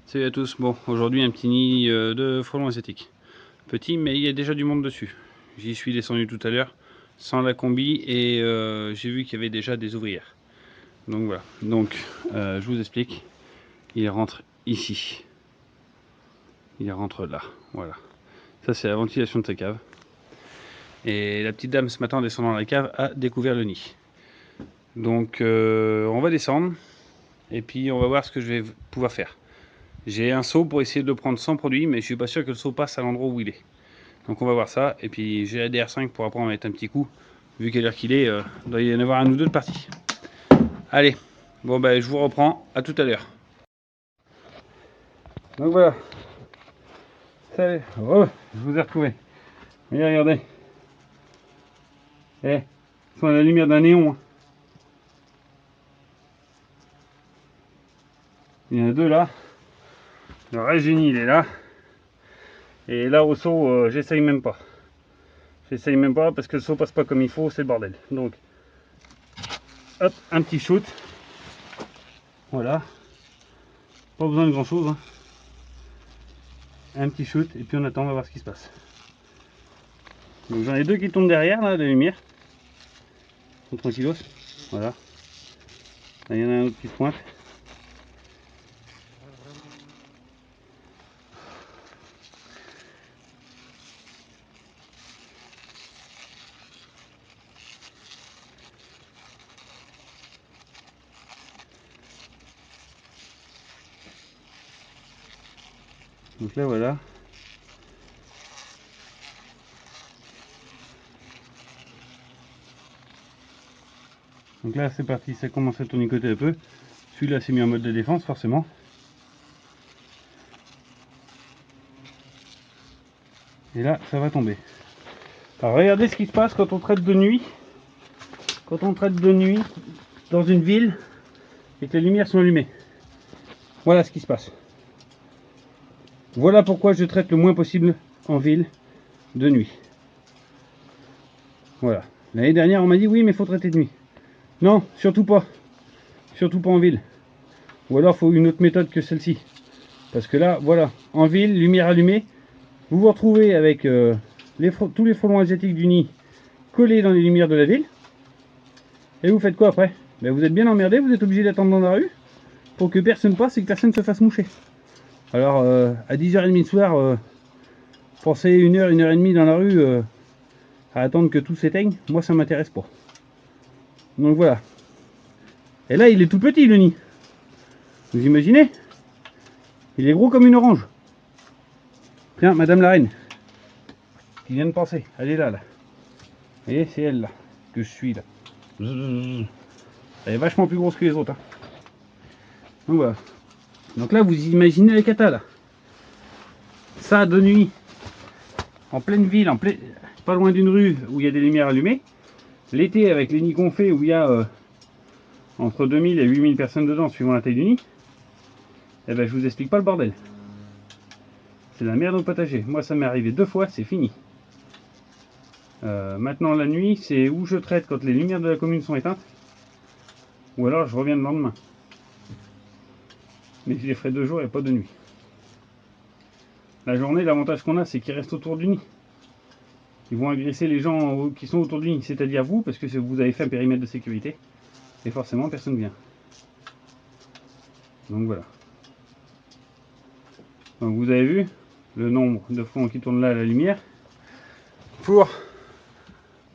Salut à tous, bon aujourd'hui un petit nid de frelons asiatiques. Petit mais il y a déjà du monde dessus. J'y suis descendu tout à l'heure sans la combi et j'ai vu qu'il y avait déjà des ouvrières. Donc voilà, donc je vous explique, il rentre ici. Il rentre là, voilà. Ça c'est la ventilation de sa cave. Et la petite dame ce matin en descendant dans la cave a découvert le nid. Donc on va descendre et puis on va voir ce que je vais pouvoir faire. J'ai un seau pour essayer de le prendre sans produit, mais je suis pas sûr que le seau passe à l'endroit où il est. Donc on va voir ça, et puis j'ai la DR5 pour après en mettre un petit coup. Vu quelle heure qu'il est, il doit y en avoir un ou deux de partis. Allez, bon ben je vous reprends, à tout à l'heure. Donc voilà, salut, je vous ai retrouvé. Regardez. C'est à la lumière d'un néon. Hein. Il y en a deux là. Le reste du nid il est là. Et là au seau, j'essaye même pas. J'essaye même pas parce que le seau passe pas comme il faut, c'est le bordel. Donc, hop, un petit shoot. Voilà. Pas besoin de grand chose. Hein. Un petit shoot et puis on attend, on va voir ce qui se passe. Donc j'en ai deux qui tombent derrière là, la lumière. Ils sont tranquillos. Voilà. Là il y en a un autre qui se pointe. Donc là voilà. Donc là c'est parti, ça commence à tournicoter un peu. Celui-là s'est mis en mode de défense forcément. Et là ça va tomber. Alors regardez ce qui se passe quand on traite de nuit. Quand on traite de nuit dans une ville et que les lumières sont allumées. Voilà ce qui se passe. Voilà pourquoi je traite le moins possible en ville de nuit. Voilà. L'année dernière on m'a dit oui mais il faut traiter de nuit. Non, surtout pas. Surtout pas en ville. Ou alors il faut une autre méthode que celle-ci. Parce que là, voilà, en ville, lumière allumée, vous vous retrouvez avec tous les frelons asiatiques du nid collés dans les lumières de la ville. Et vous faites quoi après? Ben, vous êtes bien emmerdé, vous êtes obligé d'attendre dans la rue pour que personne passe et que personne se fasse moucher. Alors à 10h30 le soir, passer 1 heure, 1 heure et demie dans la rue à attendre que tout s'éteigne, moi ça m'intéresse pas. Donc voilà. Et là il est tout petit le nid. Vous imaginez? Il est gros comme une orange. Tiens, madame la reine, qui vient de passer, elle est là, là. Vous voyez, c'est elle là, que je suis là. Elle est vachement plus grosse que les autres. Hein. Donc voilà. Donc là, vous imaginez les cata là. Ça de nuit, en pleine ville, pas loin d'une rue où il y a des lumières allumées. L'été, avec les nids qu'on fait, où il y a entre 2000 et 8000 personnes dedans, suivant la taille du nid. Eh ben, je vous explique pas le bordel. C'est la merde au potager. Moi, ça m'est arrivé 2 fois, c'est fini. Maintenant, la nuit, c'est où je traite quand les lumières de la commune sont éteintes. Ou alors, je reviens le lendemain. Mais je les ferai 2 jours et pas de nuit. La journée, l'avantage qu'on a, c'est qu'ils restent autour du nid. Ils vont agresser les gens qui sont autour du nid, c'est-à-dire vous, parce que vous avez fait un périmètre de sécurité. Et forcément, personne ne vient. Donc voilà. Donc vous avez vu le nombre de frelons qui tournent là à la lumière. Pour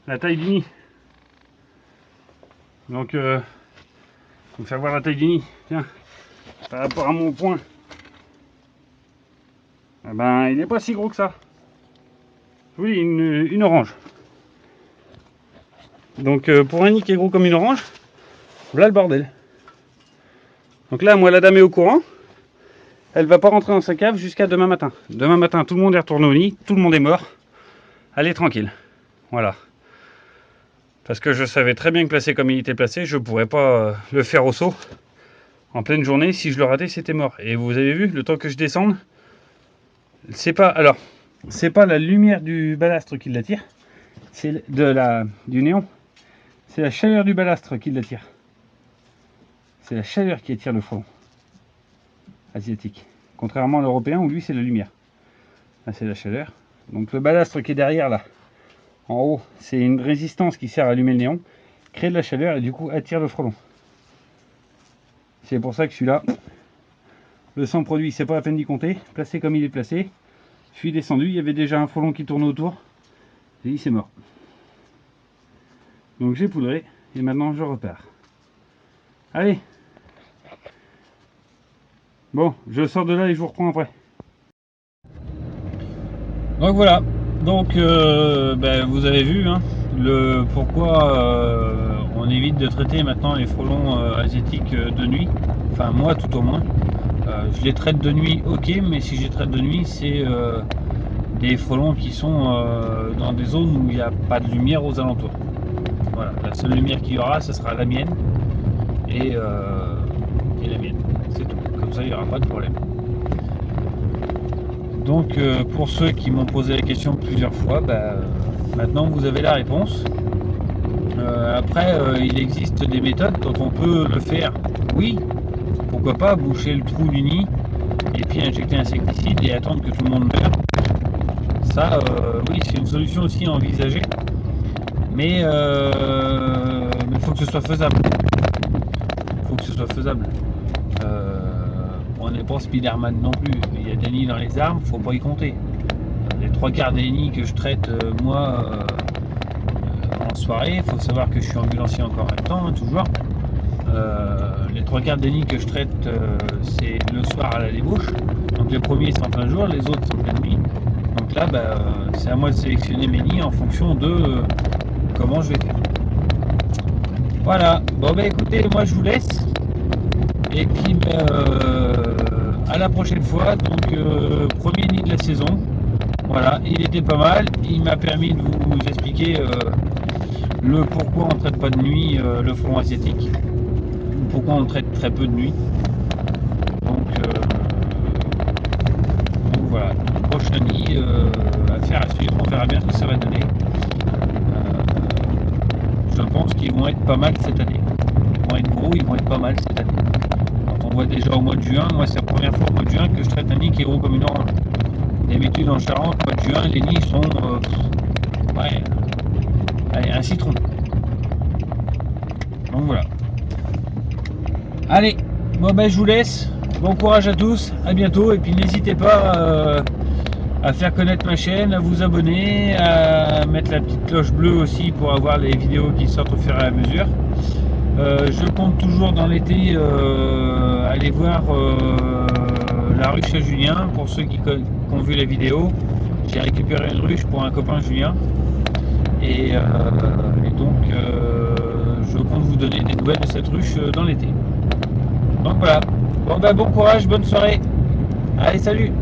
la taille du nid. Donc, pour faire voir la taille du nid, tiens, par rapport à mon point, eh ben, il n'est pas si gros que ça. Oui, une orange. Donc, pour un nid qui est gros comme une orange, voilà le bordel. Donc là, moi, la dame est au courant. Elle va pas rentrer dans sa cave jusqu'à demain matin. Demain matin, tout le monde est retourné au nid, tout le monde est mort. Elle est tranquille. Voilà. Parce que je savais très bien que placé comme il était placé, je pourrais pas le faire au seau en pleine journée. Si je le ratais, c'était mort. Et vous avez vu, le temps que je descende, c'est pas la lumière du balastre qui l'attire, c'est du néon. C'est la chaleur du balastre qui l'attire. C'est la chaleur qui attire le frelon asiatique. Contrairement à l'européen où lui c'est la lumière. Là c'est la chaleur. Donc le balastre qui est derrière là, en haut, c'est une résistance qui sert à allumer le néon, crée de la chaleur et du coup attire le frelon. C'est pour ça que celui-là, le sang produit, c'est pas la peine d'y compter, placé comme il est placé. Je suis descendu, il y avait déjà un frelon qui tournait autour, j'ai dit c'est mort. Donc j'ai poudré et maintenant je repars. Allez. Bon, je sors de là et je vous reprends après. Donc voilà, donc vous avez vu hein, le pourquoi on évite de traiter maintenant les frelons asiatiques de nuit. Enfin moi tout au moins. Je les traite de nuit, ok, mais si je les traite de nuit, c'est des frelons qui sont dans des zones où il n'y a pas de lumière aux alentours. Voilà, la seule lumière qu'il y aura, ce sera la mienne et la mienne. C'est tout. Comme ça, il n'y aura pas de problème. Donc, pour ceux qui m'ont posé la question plusieurs fois, maintenant vous avez la réponse. Après, il existe des méthodes dont on peut le faire. Oui, pourquoi pas boucher le trou du nid et puis injecter un insecticide et attendre que tout le monde meure. Ça, oui, c'est une solution aussi à envisager. Mais il faut que ce soit faisable. Il faut que ce soit faisable. On n'est pas Spider-Man non plus. Il y a des nids dans les arbres, faut pas y compter. Les 3/4 des nids que je traite, moi, en soirée, il faut savoir que je suis ambulancier encore en même temps, hein, toujours. Les 3/4 des nids que je traite, c'est le soir à la débauche. Donc les premiers c'est en plein jour, les autres c'est en pleine nuit. Donc là, c'est à moi de sélectionner mes nids en fonction de comment je vais faire. Voilà, bon écoutez, moi je vous laisse. Et puis à la prochaine fois. Donc premier nid de la saison. Voilà, il était pas mal. Il m'a permis de vous expliquer le pourquoi on ne traite pas de nuit le frelon asiatique. Pourquoi on le traite très peu de nuit. Donc voilà, prochain nid à faire à suivre. On verra bien ce que ça va donner. Je pense qu'ils vont être pas mal cette année. Ils vont être gros, ils vont être pas mal cette année. Quand on voit déjà au mois de juin, moi c'est la première fois au mois de juin que je traite un nid qui est gros comme une orange. D'habitude en Charente, au mois de juin, les nids sont ouais, allez, un citron. Donc voilà. Allez, bon je vous laisse. Bon courage à tous, à bientôt et puis n'hésitez pas à faire connaître ma chaîne, à vous abonner, à mettre la petite cloche bleue aussi pour avoir les vidéos qui sortent au fur et à mesure. Je compte toujours dans l'été aller voir la ruche à Julien. Pour ceux qui ont vu la vidéo, j'ai récupéré une ruche pour un copain Julien et donc je compte vous donner des nouvelles de cette ruche dans l'été. Donc voilà, bon courage, bonne soirée, allez salut.